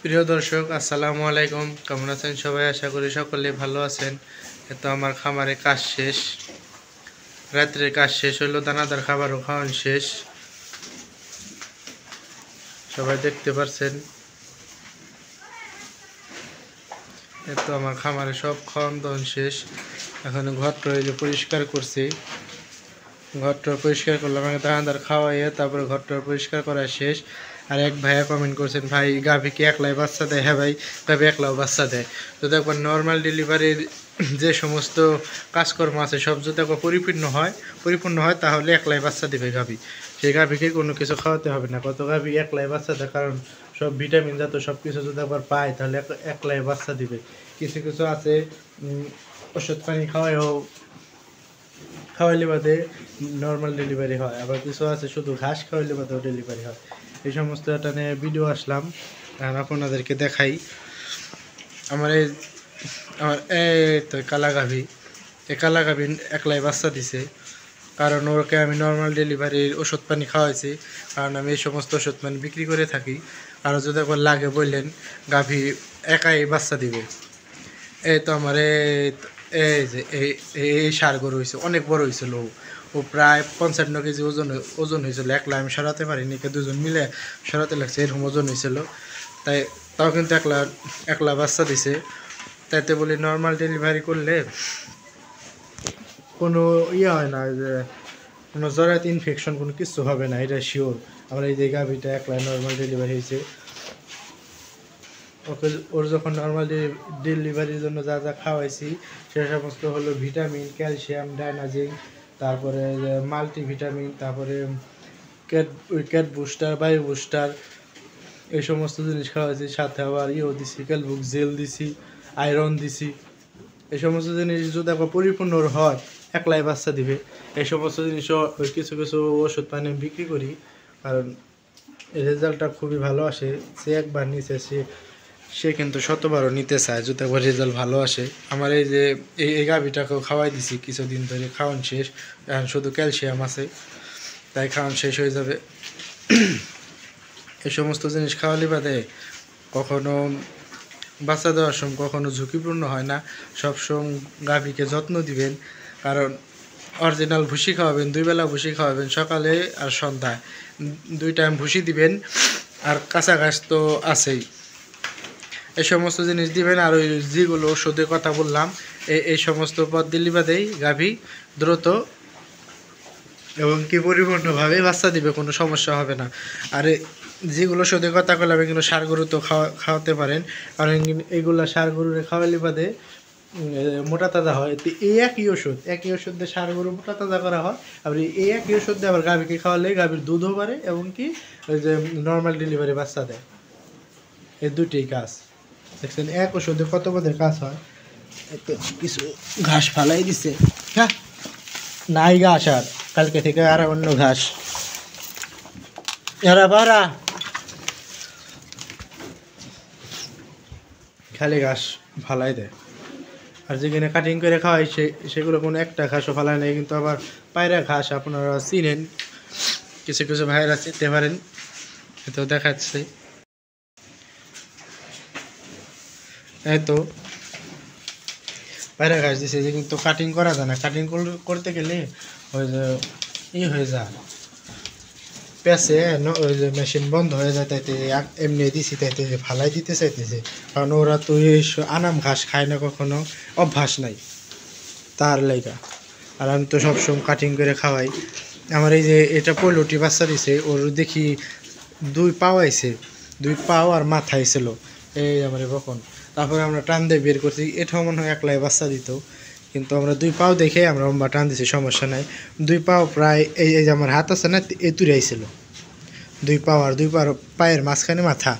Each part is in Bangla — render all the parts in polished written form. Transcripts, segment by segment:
প্রিয় দর্শক আসসালামু আলাইকুম, কেমন আছেন সবাই? আশা করি সকলে ভালো আছেন। এতো আমার খামারে কাজ শেষ, রাত্রের কাজ শেষ হলো, দানাদার খাবারও খাওয়ান শেষ। সবাই দেখতে পারছেন, এতো আমার খামারে সব খাওয়ান দাওয়ান শেষ। এখন ঘরটা পরিষ্কার করছি, ঘরটা পরিষ্কার করলাম, দানাদার খাওয়াইয়ে তারপরে ঘরটা পরিষ্কার করা শেষ। আর এক ভাইয়া কমেন্ট করছেন, ভাই গাভী কি একলাই বাচ্চা দেয়? হ্যাঁ ভাই, গাভী একলাও বাচ্চা দেয়। যদি একবার নর্মাল ডেলিভারির যে সমস্ত কাজকর্ম আছে সব যদি একবার পরিপূর্ণ হয় তাহলে একলাই বাচ্চা দেবে গাভী। সেই গাভীকে কোনো কিছু খাওয়াতে হবে না, কত গাভী একলাই বাচ্চা দেয়, কারণ সব ভিটামিন জাত সব কিছু যদি একবার পায় তাহলে একলাই বাচ্চা দিবে। কিছু কিছু আছে ওষুধ পানি খাওয়াইলে বাদে নর্মাল ডেলিভারি হয়, আবার কিছু আছে শুধু ঘাস খাওয়াইলে বাদেও ডেলিভারি হয়। এই সমস্ত এটা নিয়ে ভিডিও আসলাম, আর আপনাদেরকে দেখাই। আমার এই তো কালা গাভী, এই কালা গাভী একলাই বাচ্চা দিছে, কারণ ওকে আমি নর্মাল ডেলিভারির ওষুধ পানি খাওয়াইছি, কারণ আমি এই সমস্ত ওষুধ পানি বিক্রি করে থাকি। আর যদি একবার লাগে বললেন গাভী একাই বাচ্চা দিবে। এই তো আমার এই যে এই ষাঁড় গরু হয়েছে, অনেক বড় হয়েছিল, ও প্রায় 55 কেজি ওজন হয়েছিল। একলা আমি সরাতে পারিনি, দুজন মিলে সরাতে লাগছে, এরকম ওজন হয়েছিল। তাও কিন্তু একলা বাচ্চা দিছে। তাইতে বলি নর্মাল ডেলিভারি করলে কোনো হয় না, যে কোনো জরাত ইনফেকশন কোনো কিছু হবে না, এটা শিওর। আমার এই যে গাভীটা একলা নর্মাল ডেলিভারি হয়েছে, ওর যখন নর্মাল ডেলিভারির জন্য যা যা খাওয়াইছি সে সমস্ত হলো ভিটামিন, ক্যালসিয়াম, ডাইনাজিন, তারপরে মাল্টিভিটামিন, তারপরে ক্যাট বুস্টার, বায়ু বুস্টার, এই সমস্ত জিনিস খাওয়াইছি। সাথে আবার দিছি, ক্যালবুক জেল দিছি, আয়রন দিছি। এই সমস্ত জিনিস যদি একবার পরিপূর্ণ হয় একলাই বাচ্চা দিবে। এই সমস্ত জিনিসও কিছু কিছু ওষুধ পানি বিক্রি করি, কারণ রেজাল্টটা খুবই ভালো আসে। সে একবার নিচে সে কিন্তু শতবারও নিতে চায় যদি একবার রেজাল্ট ভালো আসে। আমার এই যে এই গাভীটাকেও খাওয়াই দিছি কিছুদিন ধরে, খাওয়ান শেষ, এখন শুধু ক্যালসিয়াম আছে, তাই খাওয়ান শেষ হয়ে যাবে। এই সমস্ত জিনিস খাওয়ালে বাদে কখনো বাচ্চা দেওয়ার সময় কখনো ঝুঁকিপূর্ণ হয় না। সবসময় গাভীকে যত্ন দিবেন, কারণ অরিজিনাল ভুসি খাওয়াবেন, 2 বেলা ভুসি খাওয়াবেন, সকালে আর সন্ধ্যায় 2 টাইম ভুসি দিবেন। আর কাঁচা ঘাস তো আছেই, এই সমস্ত জিনিস দিবেন। আর ওই যেগুলো ওষুধের কথা বললাম, এই সমস্ত পদ দিলে বাদেই গাভী দ্রুত এবং কি পরিপূর্ণভাবে বাচ্চা দিবে, কোনো সমস্যা হবে না। আর যেগুলো ওষুধের কথা বললাম এগুলো ষাঁড় গরু তো খাওয়াতে পারেন, কারণ এগুলো ষাঁড় গরুরে খাওয়ালে বাদে মোটা তাজা হয়। তো এই একই ওষুধ দিয়ে ষাঁড় গরু মোটা তাজা করা হয়। আবার এই একই ওষুধ দিয়ে আবার গাভীকে খাওয়ালে গাভীর দুধও বাড়ে এবং কি ওই যে নর্মাল ডেলিভারি বাচ্চা দেয়। এই দুটোই কাজ দেখছেন, এক ওষুধে কত পদের কাজ হয়। তো কিছু ঘাস ফালাই দিছে, হ্যাঁ নাই ঘাস, আর কালকে থেকে আর অন্য ঘাস এরা বাড়া খালি ঘাস ফালাই দেয়। আর যেখানে কাটিং করে খাওয়াই সেগুলো কোনো একটা ঘাসও ফালায় নেই। কিন্তু আবার পায়রা ঘাস আপনারা চিনেন, কিছু কিছু ভাইরা চিনতে পারেন, এতেও দেখাচ্ছে। এই তো পায়রা ঘাস দিছে, যে কিন্তু কাটিং করা যায় না। কাটিং করতে গেলে ওই যে হয়ে যায়, পেঁচে ওই যে মেশিন বন্ধ হয়ে যায়, তাইতে এমনি দিছি, তাইতে ফালাই দিতে চাইতেছে, কারণ ওরা তো আনাম ঘাস খায় না, কখনো অভ্যাস নাই তার লাইগা। আর আমি তো সবসময় কাটিং করে খাওয়াই। আমার এই যে এটা পোলট্রি বাচ্চা দিছে, ওর দেখি 2 পাও আইছে, 2 পাও আর মাথা ছিল এই আমার বকন। তারপরে আমরা টান দিয়ে বের করছি, এটাও মনে হয় একলাই বাচ্চা দিত, কিন্তু আমরা 2 পাও দেখে আমরা টান দিছি, সমস্যা নাই। 2 পাও প্রায় এই যে আমার হাত আছে না, এই তুই আইছিল 2 পাও, আর 2 পায়ের মাঝখানে মাথা।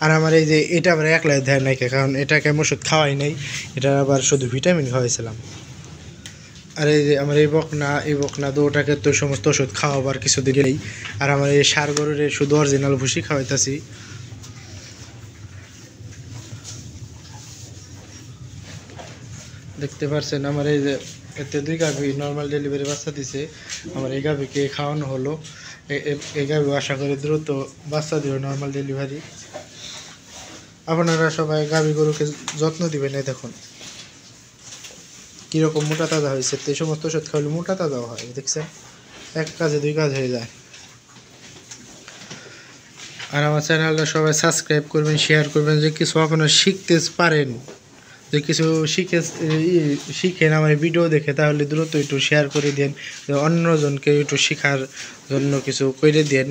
আর আমার এই যে এটা আবার একলাই দেয় নাই, কারণ এটাকে আমি ওষুধ খাওয়াই নাই, এটা আবার শুধু ভিটামিন খাওয়াইছিলাম। আর এই যে আমার এই বকনা তো ওটাকে তো সমস্ত ওষুধ খাওয়াবার কিছুদিন গেলেই। আর আমার এই ষাঁড় গরুরে শুধু অরিজিনাল ভুসি খাওয়াইতেছি। দেখতে পাচ্ছেন আমার এই যে এতে 2 গাভী নর্মাল ডেলিভারি বাচ্চা দিছে। আমার এই গাভীকে খাওয়ানো হলো, এই গাভী আশা করি দ্রুত বাচ্চা দিবে নর্মাল ডেলিভারি। আপনারা সবাই গাভী গরুকে যত্ন দিবেন। এই দেখুন কীরকম মোটা তাজা হয়েছে। তো এই সমস্ত ওষুধ খাওয়ালে মোটা তাজাও হয়, দেখছেন, এক কাজে দুই কাজ হয়ে যায়। আর আমার চ্যানেলটা সবাই সাবস্ক্রাইব করবেন, শেয়ার করবেন। যে কিছু এখনো শিখতে পারেন, যে কিছু শিখেন আমার ভিডিও দেখে, তাহলে দ্রুত একটু শেয়ার করে দেন, অন্যজনকে একটু শেখার জন্য কিছু করে দেন।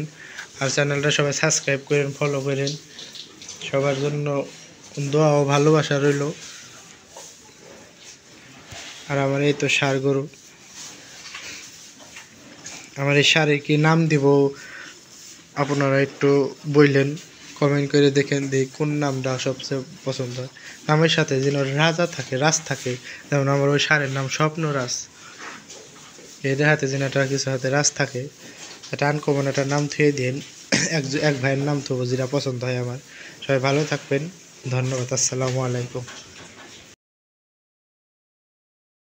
আর চ্যানেলটা সবাই সাবস্ক্রাইব করেন, ফলো করেন। সবার জন্য দোয়া ও ভালোবাসা রইল। আর আমার এই তো ষাঁড় গরু, আমার এই ষাঁড়ের কি নাম দিব আপনারা একটু বললেন, কমেন্ট করে দেখেন দেখি কোন নামটা সবচেয়ে পছন্দ হয়। নামের সাথে যেন রাজা থাকে, রাজ থাকে। যেমন আমার ওই ষাঁড়ের নাম স্বপ্নরাজ, এদের হাতে যেন একটা কিছু হাতে রাজ থাকে, একটা আনকমন একটা নাম থুয়ে দিন। এক ভাইয়ের নাম থবো যেটা পছন্দ হয় আমার। সবাই ভালো থাকবেন, ধন্যবাদ, আসসালামু আলাইকুম।